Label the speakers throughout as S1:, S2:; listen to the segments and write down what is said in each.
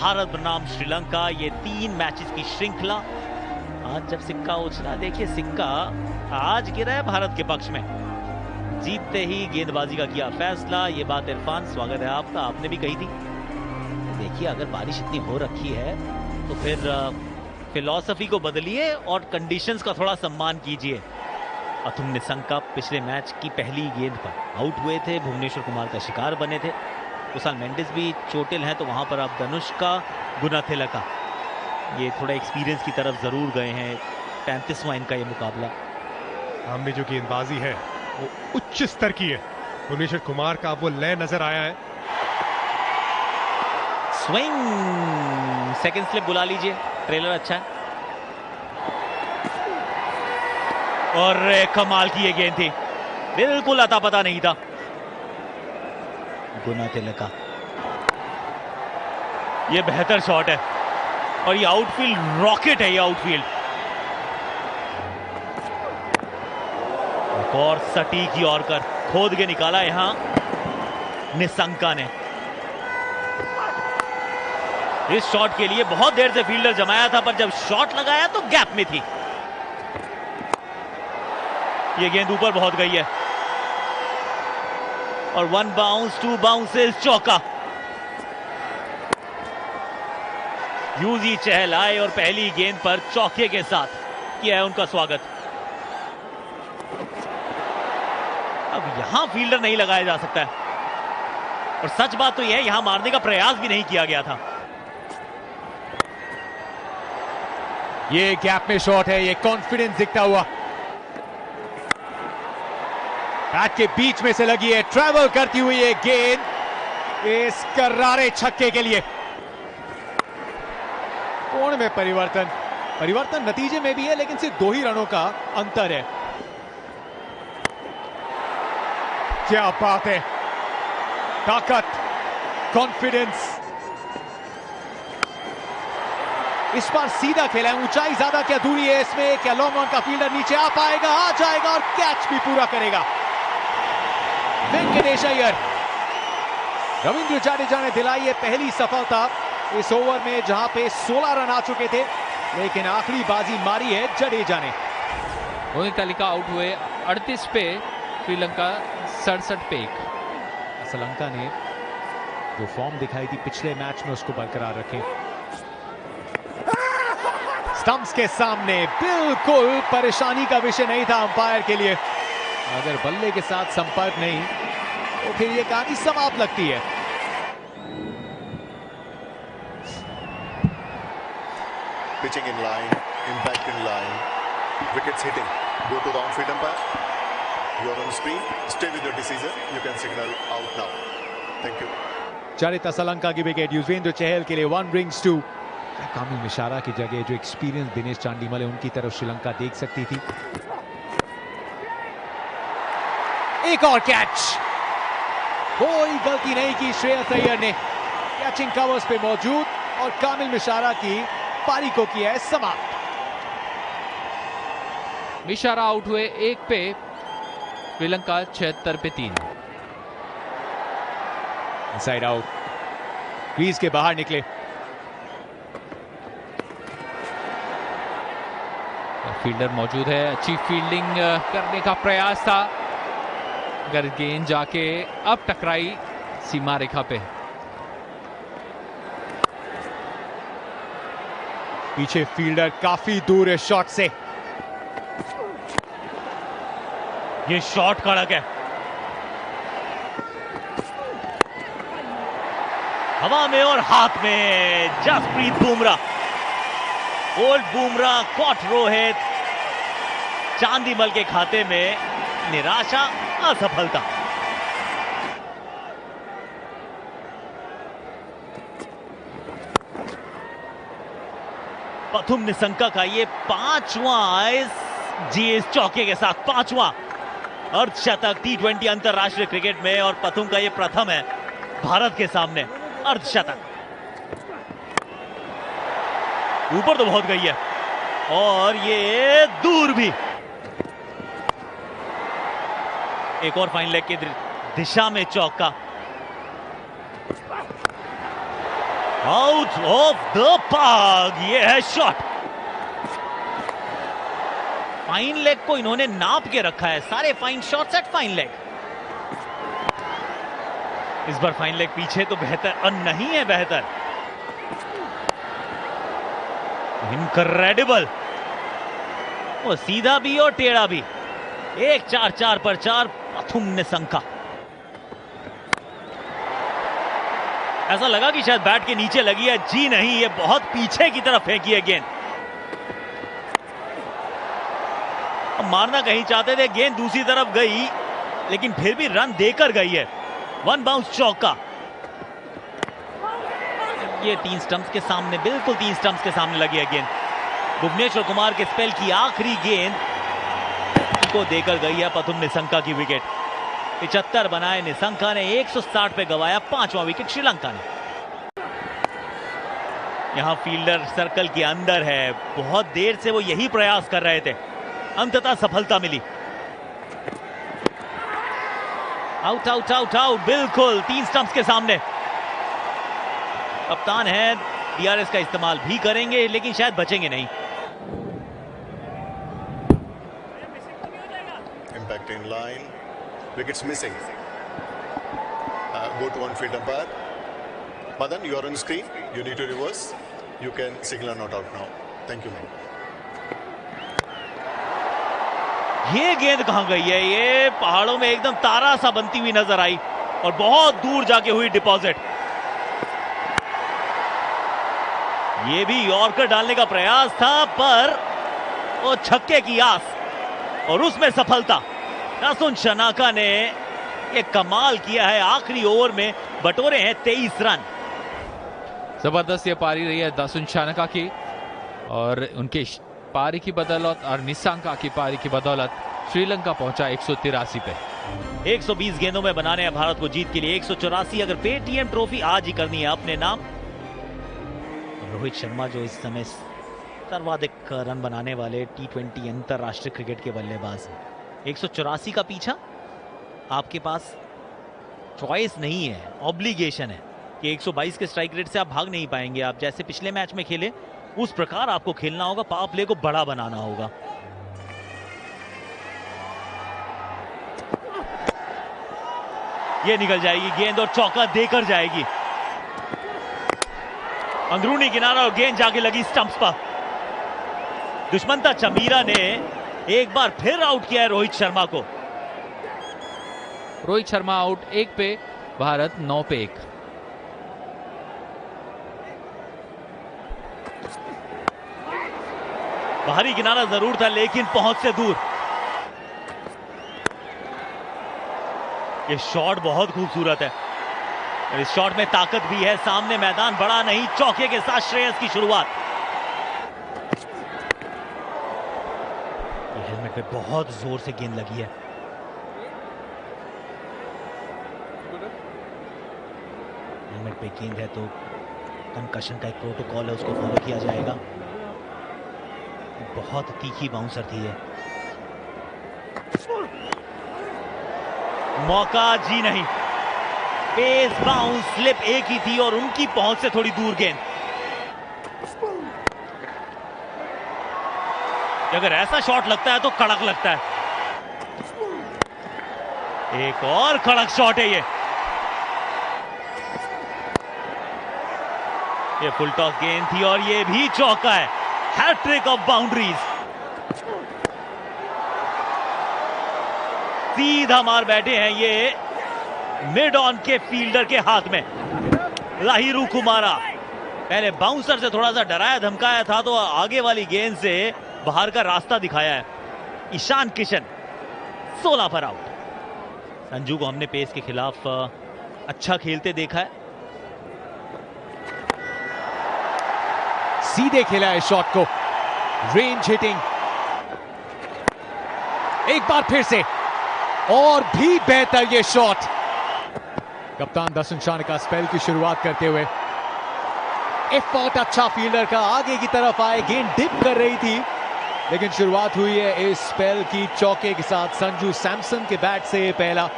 S1: भारत बनाम श्रीलंका, ये 3 मैचेस की श्रृंखला। आज जब सिक्का उछला, देखिए सिक्का आज गिरा है भारत के पक्ष में। जीतते ही गेंदबाजी का किया फैसला। ये बात इरफान, स्वागत है आपका, आपने भी कही थी। देखिए अगर बारिश इतनी हो रखी है तो फिर फिलॉसफी को बदलिए और कंडीशंस का थोड़ा सम्मान कीजिए। पथुम निशंका पिछले मैच की पहली गेंद पर आउट हुए थे, भुवनेश्वर कुमार का शिकार बने थे। कुशाल मेंडिस भी चोटिल हैं, तो वहां पर अब धनुष्का गुनाथिलका ये थोड़ा एक्सपीरियंस की तरफ जरूर गए हैं। 35वां इनका ये मुकाबला।
S2: सामने जो गेंदबाजी है वो उच्च स्तर की है। भुवनेश्वर कुमार का वो लय नजर आया है।
S1: स्विंग, सेकंड स्लिप बुला लीजिए, ट्रेलर अच्छा है। और कमाल की ये गेंद थी, बिल्कुल अता पता नहीं था। गुनाथिलका, ये बेहतर शॉट है और ये आउटफील्ड रॉकेट है। ये आउटफील्ड और सटीक यॉर्कर खोद के निकाला यहां निशंका ने। इस शॉट के लिए बहुत देर से फील्डर जमाया था, पर जब शॉट लगाया तो गैप में थी। ये गेंद ऊपर बहुत गई है और 1 बाउंस 2 बाउंसेस, चौका। युजी चहल आए और पहली गेंद पर चौके के साथ किया है उनका स्वागत। अब यहां फील्डर नहीं लगाया जा सकता है और सच बात तो यह है यहां मारने का प्रयास भी नहीं किया गया था।
S3: ये गैप में शॉट है, ये कॉन्फिडेंस दिखता हुआ। बैट के बीच में से लगी है, ट्रैवल करती हुई ये गेंद इस करारे छक्के के लिए। कोण में परिवर्तन नतीजे में भी है, लेकिन सिर्फ 2 ही रनों का अंतर है। क्या बात है, ताकत, कॉन्फिडेंस। इस बार सीधा खेला है, ऊंचाई ज्यादा क्या दूरी है इसमें, क्या लॉन्ग ऑन का फील्डर नीचे आ पाएगा, आ जाएगा और कैच भी पूरा करेगा वेंकटेश अय्यर। रविंद्र जडेजा ने दिलाई है पहली सफलता इस ओवर में, जहां पे 16 रन आ चुके थे, लेकिन आखिरी बाजी मारी है जडेजा ने।
S4: गुनाथिलका आउट हुए 38 पे, श्रीलंका 67 पे 1।
S3: श्रीलंका ने जो फॉर्म दिखाई थी पिछले मैच में उसको बरकरार रखे। स्टंप्स के सामने बिल्कुल परेशानी का विषय नहीं था अंपायर के लिए। अगर बल्ले के साथ संपर्क नहीं तो फिर ये कहानी समाप्त लगती है।
S5: Pitching in line, impact in line, wickets hitting. Go to the on-field umpire. You are on the screen. Stay with your decision. You can signal out now. Thank you.
S3: चरित श्रीलंका की विकेट युजवेंद्र चहल के लिए 1 brings 2। कामिल मिश्रा की जगह जो experience Dinesh Chandimal है, उनकी तरफ श्रीलंका देख सकती थी। एक और कैच, कोई गलती नहीं की श्रेयस अय्यर ने, कैचिंग कवर्स पे मौजूद और कामिल मिश्रा की पारी को किया है समाप्त।
S4: मिश्रा आउट हुए 1 पे, श्रीलंका 76 पे 3।
S3: इनसाइड आउट, क्रीज के बाहर निकले।
S4: फील्डर मौजूद है, अच्छी फील्डिंग करने का प्रयास था, अगर गेंद जाके अब टकराई सीमा रेखा पे।
S3: पीछे फील्डर काफी दूर है शॉट से।
S1: ये शॉट कड़क है, हवा में और हाथ में। जसप्रीत बुमराह, ओल्ड बुमराह कॉट रोहित, चांदीमल के खाते में निराशा, असफलता। पथुम निशंका का ये 5वां इस चौके के साथ 5वां अर्धशतक T20 अंतरराष्ट्रीय क्रिकेट में, और पथुम का ये प्रथम है भारत के सामने अर्धशतक। ऊपर तो बहुत गई है और ये दूर भी। एक और फाइन लेग की दिशा में चौका। आउट ऑफ द पार्क, ये है शॉट। फाइन लेग को इन्होंने नाप के रखा है, सारे fine shots eight fine leg. इस बार फाइन लेग पीछे तो बेहतर और नहीं है बेहतर। इनक्रेडिबल, वो सीधा भी और टेढ़ा भी। 1-4-4 पर 4 पथुम निशंका। ऐसा लगा कि शायद बैट के नीचे लगी है, जी नहीं, ये बहुत पीछे की तरफ फेंकी है गेंद। अब मारना कहीं चाहते थे, गेंद दूसरी तरफ गई, लेकिन फिर भी रन देकर गई है। 1 बाउंस चौका। ये 3 स्टंप्स के सामने, बिल्कुल 3 स्टंप्स के सामने लगी है गेंद। भुवनेश्वर कुमार के स्पेल की आखिरी गेंद को देकर गई है पथुम निशंका की विकेट। 75 बनाए निशंका ने, 160 पे गवाया 5वां विकेट श्रीलंका ने। यहां फील्डर सर्कल के अंदर है, बहुत देर से वो यही प्रयास कर रहे थे, अंततः सफलता मिली। आउट आउट आउट आउट, बिल्कुल 3 स्टंप्स के सामने। कप्तान है, डीआरएस का इस्तेमाल भी करेंगे, लेकिन शायद बचेंगे नहीं।
S5: Impact in line, wickets missing. Go to on-field umpire. Madan, you are on screen. You need to reverse. You can signal not out now. Thank you, man.
S1: ये गेंद कहां गई है? ये पहाड़ों में एकदम तारा सा बनती हुई नजर आई और बहुत दूर जाके हुई डिपॉजिट। ये भी यॉर्कर डालने का प्रयास था, पर वो छक्के की आस और उसमें सफलता। दासुन शनाका ने ये कमाल किया है, आखिरी ओवर में बटोरे हैं 23 रन।
S4: जबरदस्त ये पारी रही है दासुन शनाका की, और उनके पारी की बदौलत और निशंका की पारी की बदौलत श्रीलंका पहुंचा 183 पे।
S1: 120 गेंदों में बनाने हैं भारत को जीत के लिए 184। अगर पेटीएम ट्रॉफी आज ही करनी है अपने नाम। रोहित शर्मा जो इस समय सर्वाधिक रन बनाने वाले T20 अंतरराष्ट्रीय क्रिकेट के बल्लेबाज हैं, 184 का पीछा। आपके पास चॉइस नहीं है, ऑब्लिगेशन है कि 122 के स्ट्राइक रेट से आप भाग नहीं पाएंगे। आप जैसे पिछले मैच में खेले उस प्रकार आपको खेलना होगा, पावर प्ले को बड़ा बनाना होगा। ये निकल जाएगी गेंद और चौका देकर जाएगी। अंदरूनी किनारा और गेंद जाके लगी स्टंप्स पर। दुष्मंता चमीरा ने एक बार फिर आउट किया है रोहित शर्मा को।
S4: रोहित शर्मा आउट 1 पे, भारत 9 पे 1।
S1: बाहरी किनारा जरूर था, लेकिन पहुंच से दूर। ये शॉट बहुत खूबसूरत है, इस शॉट में ताकत भी है। सामने मैदान बड़ा नहीं, चौके के साथ श्रेयस की शुरुआत। ये हेलमेट पे बहुत जोर से गेंद लगी है। हेलमेट पे गेंद है तो कंकशन का एक प्रोटोकॉल है, उसको फॉलो किया जाएगा। बहुत तीखी बाउंसर थी ये। मौका जी नहीं, पेस बाउंस स्लिप एक ही थी और उनकी पहुंच से थोड़ी दूर गेंद। अगर ऐसा शॉट लगता है तो कड़क लगता है। एक और कड़क शॉट है ये फुल टॉस गेंद थी और ये भी चौका है। Hat trick of boundaries. सीधा मार बैठे हैं ये मिड ऑन के फील्डर के हाथ में। लाहिरू कुमारा पहले बाउंसर से थोड़ा सा डराया धमकाया था, तो आगे वाली गेंद से बाहर का रास्ता दिखाया है। ईशान किशन 16 पर आउट। संजू को हमने पेस के खिलाफ अच्छा खेलते देखा है।
S3: सीधे खेला है शॉट को, रेंज हिटिंग। एक बार फिर से और भी बेहतर ये शॉट। कप्तान दासुन शनाका स्पेल की शुरुआत करते हुए एफर्ट अच्छा फील्डर का, आगे की तरफ आए, गेंद डिप कर रही थी, लेकिन शुरुआत हुई है इस स्पेल की चौके के साथ। संजू सैमसन के बैट से ये पहला।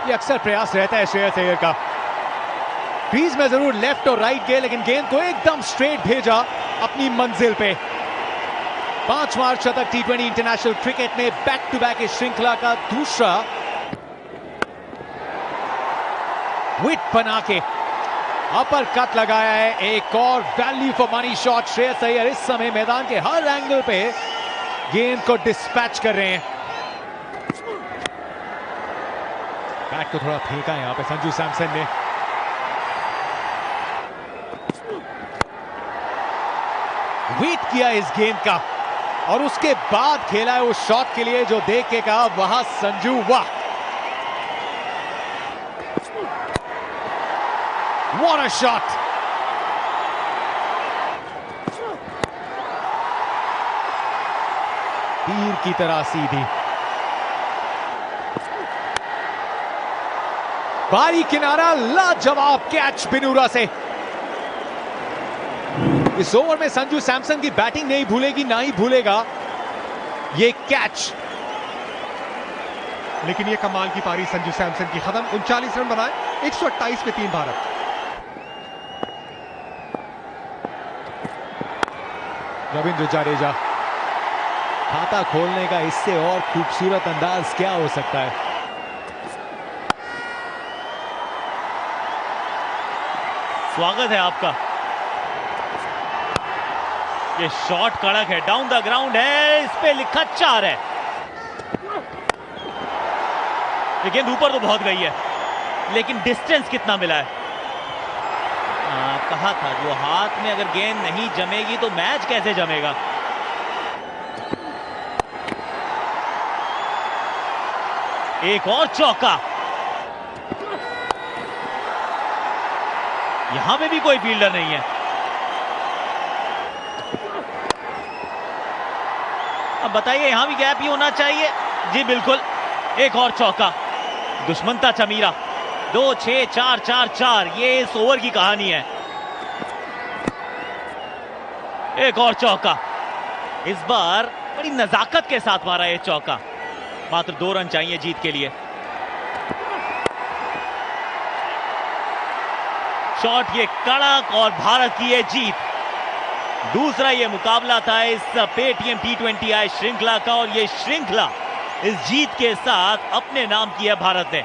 S3: ये अक्सर प्रयास रहता है श्रेयस अय्यर का। क्रीज में जरूर लेफ्ट और राइट गए, लेकिन गेंद को एकदम स्ट्रेट भेजा अपनी मंजिल पे। 5 मार्च शतक T20 इंटरनेशनल क्रिकेट में बैक टू बैक इस श्रृंखला का दूसरा। विट बना के अपर कट लगाया है, एक और value for money shot. Shreyas Iyer इस समय मैदान के हर एंगल पे गेंद को डिस्पैच कर रहे हैं। बैट को थोड़ा फेंका यहां पे संजू सैमसन ने। वेट किया इस गेंद का और उसके बाद खेला है उस शॉट के लिए जो देख के कहा वहां संजू वाह, व्हाट अ शॉट। तीर की तरह सीधी बारी किनारा, लाजवाब कैच बिनूरा से। इस ओवर में संजू सैमसन की बैटिंग नहीं भूलेगी, ना ही भूलेगा ये कैच।
S2: लेकिन ये कमाल की पारी संजू सैमसन की। खत्म 39 रन बनाए, 128 पे 3 भारत।
S3: रविंद्र जडेजा, खाता खोलने का इससे और खूबसूरत अंदाज क्या हो सकता है।
S1: स्वागत है आपका। ये शॉट कड़क है, डाउन द ग्राउंड है, इस पे लिखा 4 है। ये गेंद ऊपर तो बहुत गई है, लेकिन डिस्टेंस कितना मिला है। कहा था जो हाथ में अगर गेंद नहीं जमेगी तो मैच कैसे जमेगा। एक और चौका, यहां पे भी कोई फील्डर नहीं है। अब बताइए, यहां भी गैप ही होना चाहिए। जी बिल्कुल, एक और चौका। दुश्मन था चमीरा। 2, 6, 4, 4, 4 ये इस ओवर की कहानी है। एक और चौका, इस बार बड़ी नजाकत के साथ मारा ये चौका। मात्र 2 रन चाहिए जीत के लिए। शॉट ये कड़क और भारत की ये जीत। दूसरा ये मुकाबला था इस पेटीएम T20I श्रृंखला का, और ये श्रृंखला इस जीत के साथ अपने नाम की है भारत ने।